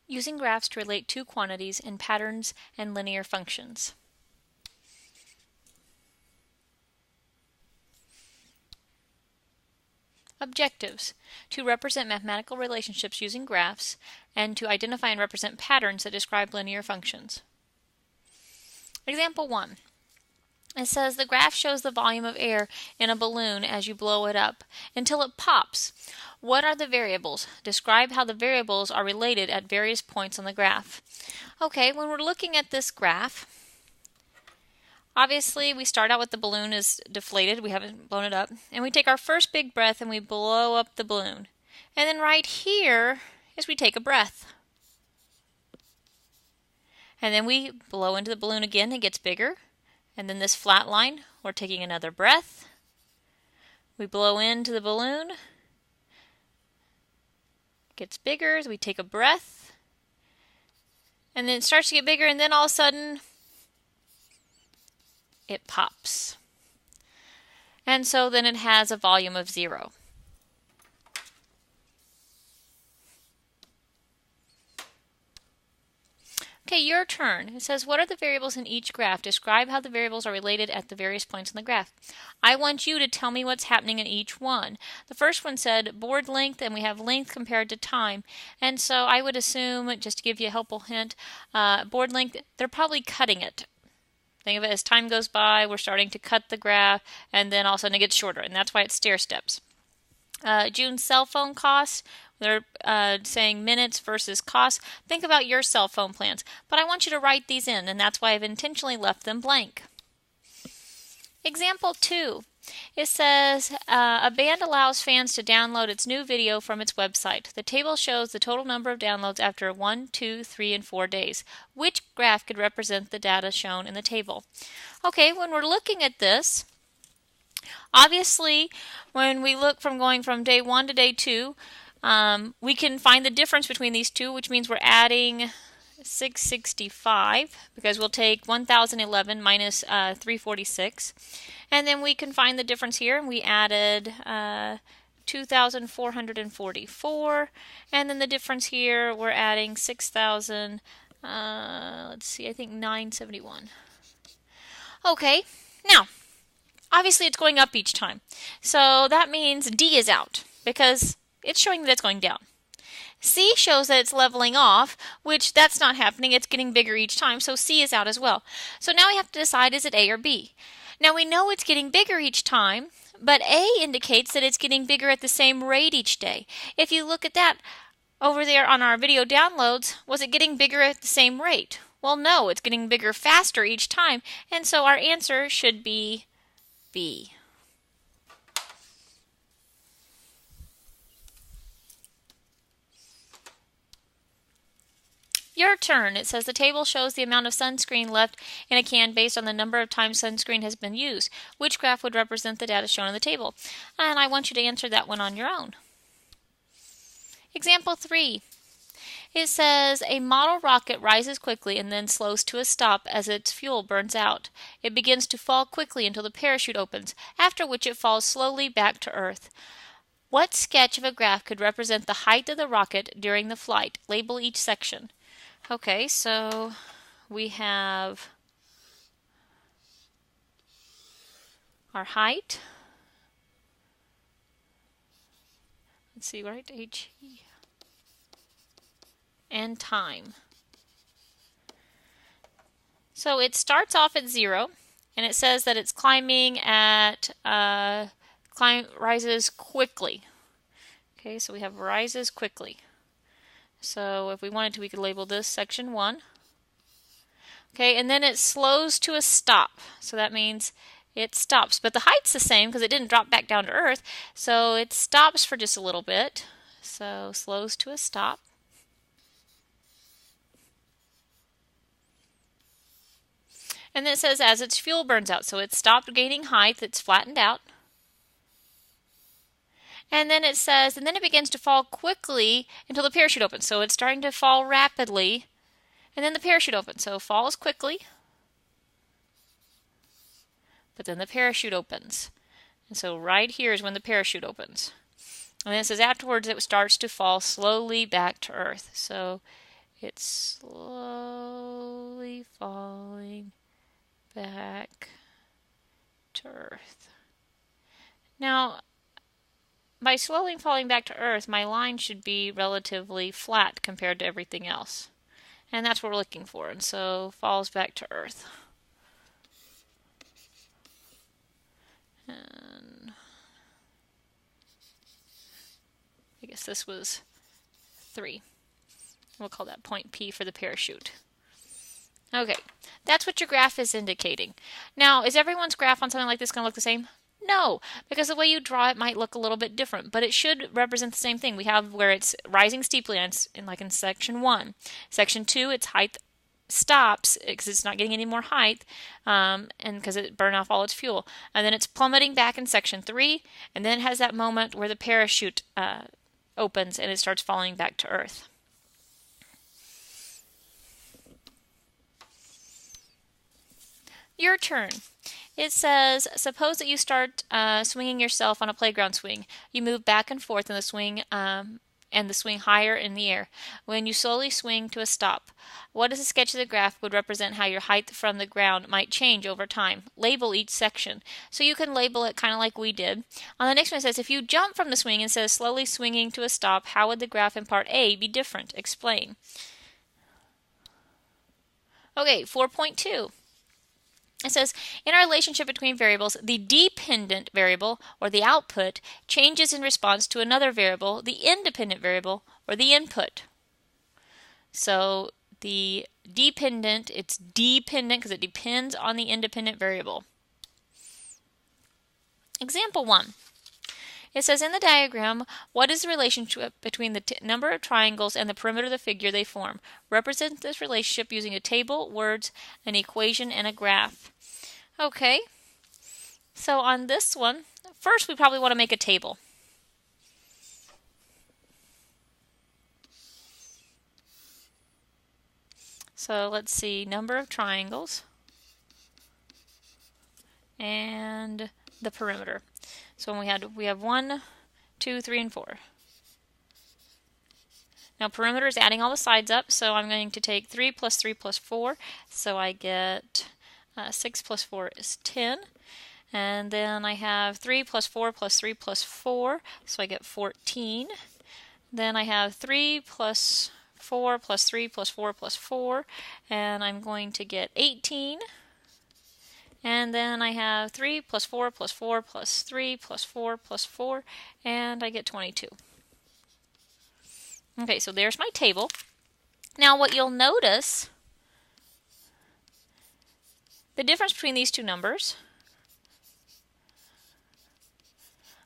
Using graphs to relate two quantities in patterns and linear functions. Objectives: to represent mathematical relationships using graphs, and to identify and represent patterns that describe linear functions. Example 1. It says the graph shows the volume of air in a balloon as you blow it up until it pops. What are the variables? Describe how the variables are related at various points on the graph. Okay, when we're looking at this graph, obviously we start out with the balloon is deflated, we haven't blown it up, and we take our first big breath and we blow up the balloon. And then right here is we take a breath. And then we blow into the balloon again, it gets bigger. And then this flat line, we're taking another breath. We blow into the balloon. It gets bigger, so we take a breath. And then it starts to get bigger, and then all of a sudden, it pops. And so then it has a volume of 0. Okay, your turn. It says, what are the variables in each graph? Describe how the variables are related at the various points in the graph. I want you to tell me what's happening in each one. The first one said board length, and we have length compared to time. And so I would assume, just to give you a helpful hint, board length, they're probably cutting it. Think of it as time goes by, we're starting to cut the graph, and then all of a sudden it gets shorter, and that's why it's stair steps. June's cell phone costs, they're saying minutes versus costs. Think about your cell phone plans, but I want you to write these in, and that's why I've intentionally left them blank. Example 2. It says a band allows fans to download its new video from its website. The table shows the total number of downloads after 1, 2, 3, and 4 days. Which graph could represent the data shown in the table? Okay, when we're looking at this, obviously, when we look from going from day 1 to day 2, we can find the difference between these two, which means we're adding 665, because we'll take 1011 minus 346. And then we can find the difference here, and we added 2,444. And then the difference here, we're adding 6,000, let's see, I think 971. Okay, now, obviously it's going up each time. So that means D is out, because it's showing that it's going down. C shows that it's leveling off, which that's not happening. It's getting bigger each time, so C is out as well. So now we have to decide, is it A or B? Now we know it's getting bigger each time, but A indicates that it's getting bigger at the same rate each day. If you look at that over there on our video downloads, was it getting bigger at the same rate? Well, no, it's getting bigger faster each time, and so our answer should be B. Your turn. It says the table shows the amount of sunscreen left in a can based on the number of times sunscreen has been used. Which graph would represent the data shown in the table? And I want you to answer that one on your own. Example 3. It says a model rocket rises quickly and then slows to a stop as its fuel burns out. It begins to fall quickly until the parachute opens, after which it falls slowly back to Earth. What sketch of a graph could represent the height of the rocket during the flight? Label each section. Okay, so we have our height. Let's see, right? H and time. So it starts off at 0, and it says that it's climbing at rises quickly. Okay, so we have rises quickly. So if we wanted to, we could label this section 1. Okay, and then it slows to a stop. So that means it stops. But the height's the same because it didn't drop back down to Earth. So it stops for just a little bit. So slows to a stop. And then it says as its fuel burns out. So it stopped gaining height. It's flattened out. And then it says, and then it begins to fall quickly until the parachute opens. So it's starting to fall rapidly, and then the parachute opens. So it falls quickly, but then the parachute opens. And so right here is when the parachute opens. And then it says afterwards it starts to fall slowly back to Earth. So it's slowly falling back to Earth. Now, by slowly falling back to Earth, my line should be relatively flat compared to everything else. And that's what we're looking for. And so falls back to Earth. And I guess this was 3. We'll call that point P for the parachute. Okay, that's what your graph is indicating. Now, is everyone's graph on something like this going to look the same? No, because the way you draw it might look a little bit different, but it should represent the same thing. We have where it's rising steeply, like in section 1. Section 2, its height stops because it's not getting any more height, and because it burned off all its fuel. And then it's plummeting back in section 3, and then it has that moment where the parachute opens and it starts falling back to Earth. Your turn. It says, suppose that you start swinging yourself on a playground swing. You move back and forth in the swing and the swing higher in the air. When you slowly swing to a stop, what is a sketch of the graph would represent how your height from the ground might change over time? Label each section. So you can label it kind of like we did. On the next one it says, if you jump from the swing instead of slowly swinging to a stop, how would the graph in part A be different? Explain. Okay, 4.2. It says, in our relationship between variables, the dependent variable, or the output, changes in response to another variable, the independent variable, or the input. So the dependent, it's dependent because it depends on the independent variable. Example 1. It says in the diagram, what is the relationship between the number of triangles and the perimeter of the figure they form? Represent this relationship using a table, words, an equation, and a graph. Okay, so on this one, first we probably want to make a table. So let's see, number of triangles and the perimeter. So when we have 1, 2, 3, and 4. Now perimeter is adding all the sides up, so I'm going to take 3 plus 3 plus 4, so I get 6 plus 4 is 10. And then I have 3 plus 4 plus 3 plus 4, so I get 14. Then I have 3 plus 4 plus 3 plus 4 plus 4, and I'm going to get 18. And then I have 3 plus 4 plus 4 plus 3 plus 4 plus 4, and I get 22. Okay, so there's my table. Now what you'll notice, the difference between these two numbers,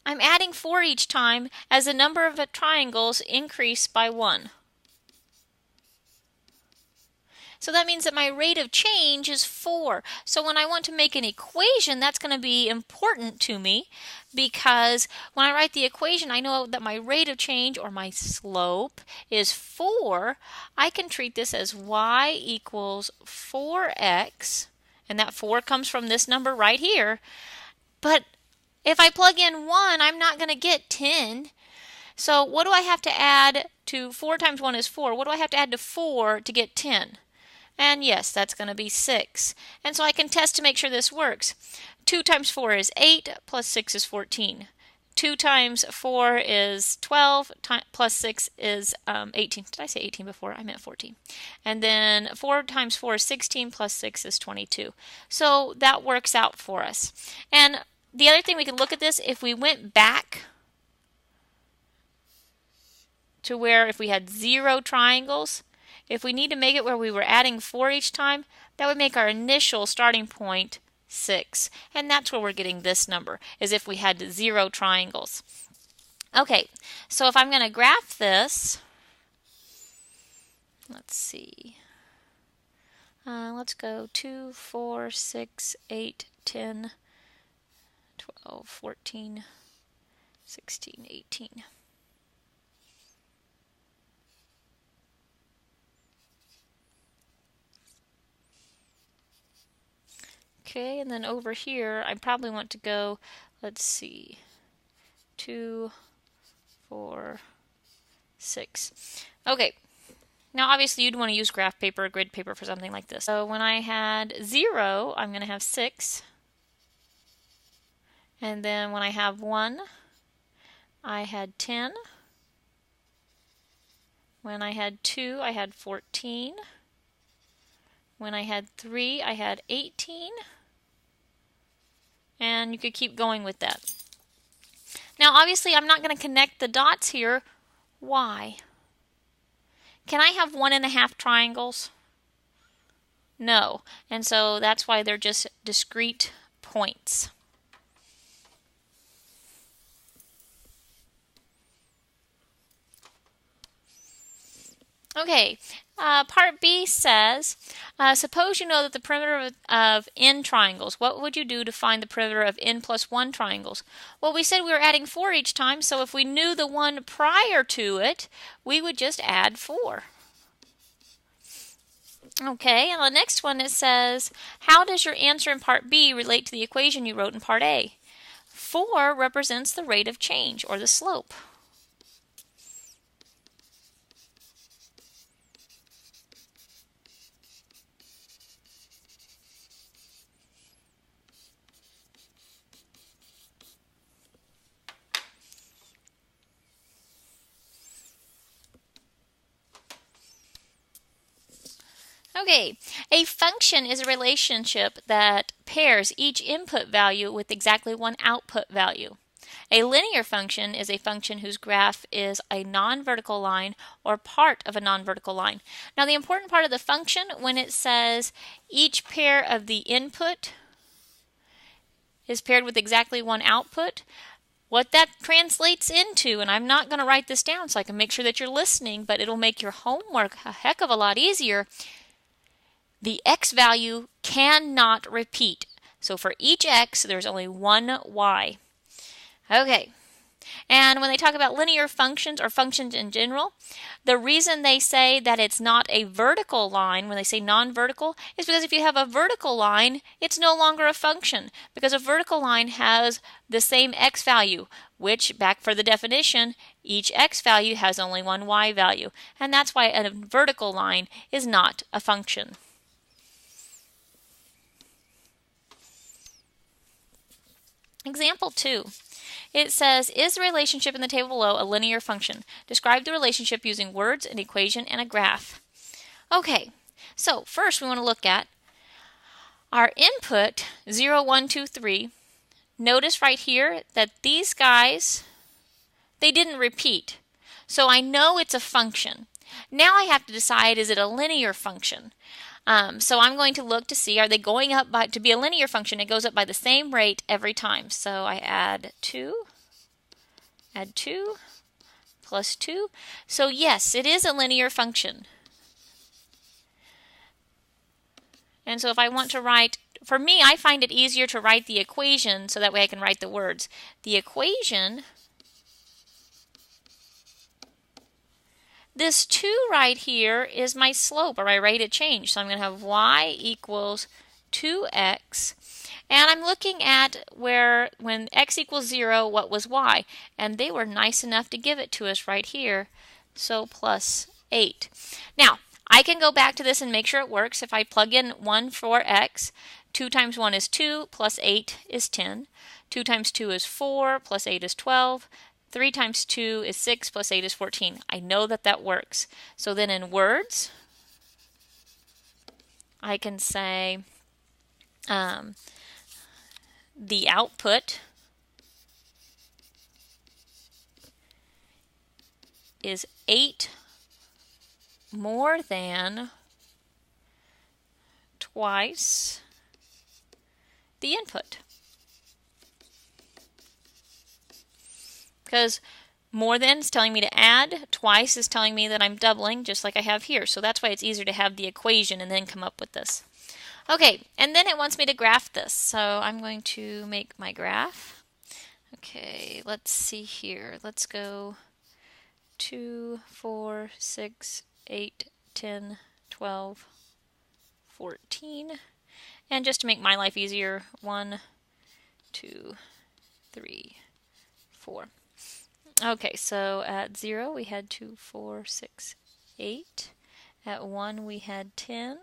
I'm adding 4 each time as the number of triangles increase by 1. So that means that my rate of change is 4. So when I want to make an equation, that's going to be important to me, because when I write the equation, I know that my rate of change, or my slope, is 4. I can treat this as y equals 4x, and that 4 comes from this number right here. But if I plug in 1, I'm not going to get 10. So what do I have to add to 4 times 1 is 4? What do I have to add to 4 to get 10? And yes, that's going to be 6. And so I can test to make sure this works. 2 times 4 is 8, plus 6 is 14. 2 times 4 is 12, plus 6 is 18. Did I say 18 before? I meant 14. And then 4 times 4 is 16, plus 6 is 22. So that works out for us. And the other thing we can look at this, if we went back to where if we had 0 triangles, if we need to make it where we were adding 4 each time, that would make our initial starting point 6. And that's where we're getting this number, is if we had 0 triangles. Okay, so if I'm going to graph this, let's see. Let's go 2, 4, 6, 8, 10, 12, 14, 16, 18. Okay, and then over here, I probably want to go, let's see, 2, 4, 6. Okay, Now obviously you'd want to use graph paper or grid paper for something like this. So when I had 0, I'm going to have 6. And then when I have 1, I had 10. When I had 2, I had 14. When I had 3, I had 18. And you could keep going with that. Now obviously I'm not going to connect the dots here. Why? Can I have 1.5 triangles? No. And so that's why they're just discrete points. Okay, part B says, suppose you know that the perimeter of n triangles. What would you do to find the perimeter of n plus 1 triangles? Well, we said we were adding 4 each time, so if we knew the one prior to it, we would just add 4. Okay, and the next one it says, how does your answer in part B relate to the equation you wrote in part A? 4 represents the rate of change, or the slope. Okay, a function is a relationship that pairs each input value with exactly one output value. A linear function is a function whose graph is a non-vertical line or part of a non-vertical line. Now the important part of the function, when it says each pair of the input is paired with exactly one output, what that translates into, and I'm not going to write this down so I can make sure that you're listening, but it'll make your homework a heck of a lot easier. The x value cannot repeat. So for each x, there's only one y. Okay. And when they talk about linear functions or functions in general, the reason they say that it's not a vertical line, when they say non-vertical, is because if you have a vertical line, it's no longer a function, because a vertical line has the same x value, which, back for the definition, each x value has only one y value. And that's why a vertical line is not a function. Example 2. It says, is the relationship in the table below a linear function? Describe the relationship using words, an equation, and a graph. Okay, so first we want to look at our input 0, 1, 2, 3. Notice right here that these guys, they didn't repeat. So I know it's a function. Now I have to decide, is it a linear function? So I'm going to look to see, are they going up by, to be a linear function, it goes up by the same rate every time. So I add 2, plus 2. So yes, it is a linear function. And so if I want to write, for me, I find it easier to write the equation so that way I can write the words. The equation, this 2 right here is my slope, or my rate of change. So I'm going to have y equals 2x. And I'm looking at where, when x equals 0, what was y? And they were nice enough to give it to us right here. So plus 8. Now, I can go back to this and make sure it works. If I plug in 1 for x, 2 times 1 is 2, plus 8 is 10. 2 times 2 is 4, plus 8 is 12. 3 times 2 is 6, plus 8 is 14. I know that that works. So then in words, I can say the output is 8 more than twice the input. Because more than is telling me to add, twice is telling me that I'm doubling, just like I have here. So that's why it's easier to have the equation and then come up with this. Okay, and then it wants me to graph this. So I'm going to make my graph. Okay, let's see here. Let's go 2, 4, 6, 8, 10, 12, 14. And just to make my life easier, 1, 2, 3, 4. Okay, so at 0 we had 2, 4, 6, 8. At 1 we had 10.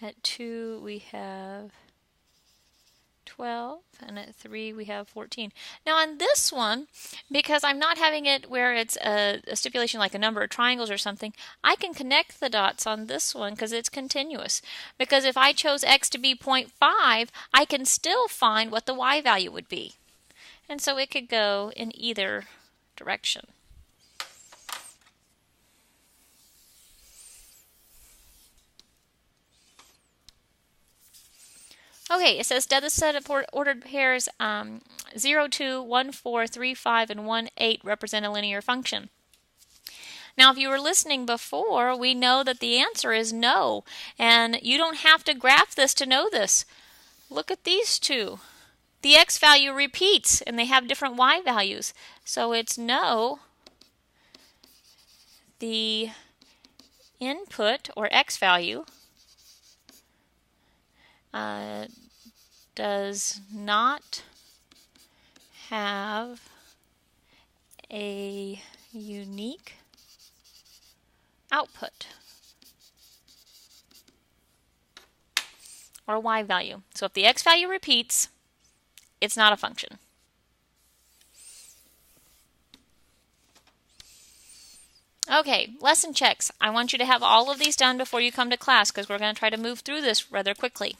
At 2 we have 12, and at 3 we have 14. Now on this one, because I'm not having it where it's a stipulation like a number of triangles or something, I can connect the dots on this one because it's continuous. Because if I chose x to be 0.5, I can still find what the y value would be. And so it could go in either direction. Okay, it says, does the set of ordered pairs 0, 2, 1, 4, 3, 5, and 1, 8 represent a linear function? Now, if you were listening before, we know that the answer is no. And you don't have to graph this to know this. Look at these two. The x value repeats, and they have different y values. So it's no. The input, or x value, does not have a unique output or y value. So if the x value repeats, it's not a function. Okay, lesson checks. I want you to have all of these done before you come to class because we're going to try to move through this rather quickly.